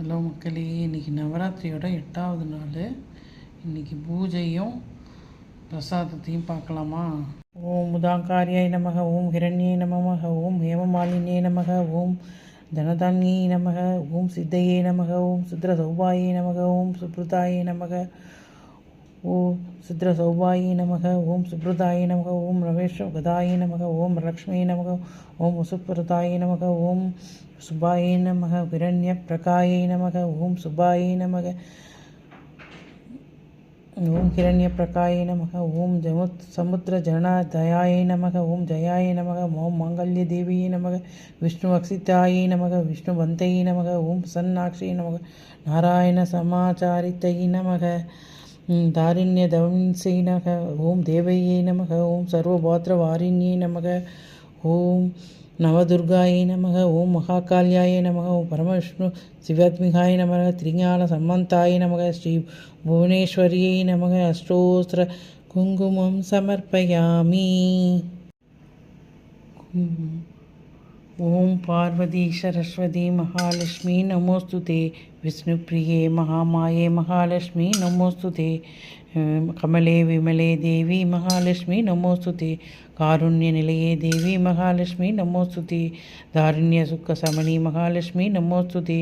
Hello மக்களே, இன்றைக்கி நவராத்திரியோட 8வது நாள். இன்றைக்கி பூஜையும் பிரசாதத்தையும் பார்க்கலாமா? ஓம் உதாங்காரியாய் நமக, ஓம் ஹிரண்யே நமக, ஓம் ஹேமமாலினியே நமக, ஓம் தனதான்யே நமக, ஓம் சித்தையே நமக, ஓம் சித்ர சௌபாயே நமக, ஓம் சுப்ருதாயே நமக, ஓம் சித்ர சௌபாயே நமக, ஓம் சுப்ருதாயே நமக, ஓம் ரமேஷ் கதாயே நமக, ஓம் லக்ஷ்மியே நமக, ஓம் சுப்ரதாயே நமக, ஓம் சுபாயே நமக, விரண்ய பிரகாயே நமக, ஓம் சுபாயே நமக, ஓம் ஹிரண்ய பிரகாயே நமக, ஓம் சமுத்திர ஜனதயாயே நமக, ஓம் ஜயாயே நமக, ஓம் மாங்கல்ய தேவியே நமக, விஷ்ணு அக்ஷிதாயே நமக, விஷ்ணு வந்தையே நமக, ஓம் சன்னாட்சியே நமக, நாராயண சமாச்சாரித்தையே நமக, தாரிண்ய தவன்சை நமக, ஓம் தேவையே நமக, ஓம் சர்வபாத்திர வாரிண்யே நமக, ஓம் நவதுர்காயே நமக, ஓம் மகாகால்யாய நமக, ஓம் பரமவிஷ்ணு சிவாத்மிகாய நமக, திரிஞான சம்மந்தாய நமக, ஸ்ரீ புவனேஸ்வரியை நமக. அஷ்டோஸ்திர குங்குமம் சமர்ப்பயாமி. ஓம் பார்வதி சரஸ்வதி மகாலட்சுமி நமோஸ்துதே, விஷ்ணுப்பிரியே மகாமாயே மகாலட்சுமி நமோஸ்துதே, கமலே விமலே தேவி மகாலட்சுமி நமோஸ்துதே, காருண்ய நிலையே தேவி மகாலட்சுமி நமோஸ்துதே, தாரிண்ய சுக்க சமணி மகாலட்சுமி நமோஸ்துதே,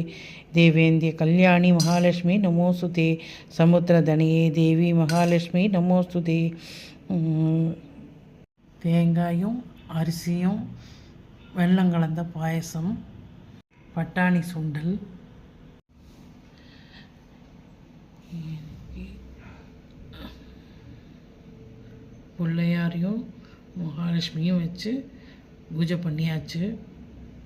தேவேந்திய கல்யாணி மகாலட்சுமி நமோஸ்துதே, சமுத்திரதனையே தேவி மகாலட்சுமி நமோஸ்துதே. தேங்காயும் அரிசியும் வெல்லம் கலந்த பாயசம், பட்டாணி சுண்டல், பிள்ளையாரையும் மகாலட்சுமியும் வச்சு பூஜை பண்ணியாச்சு.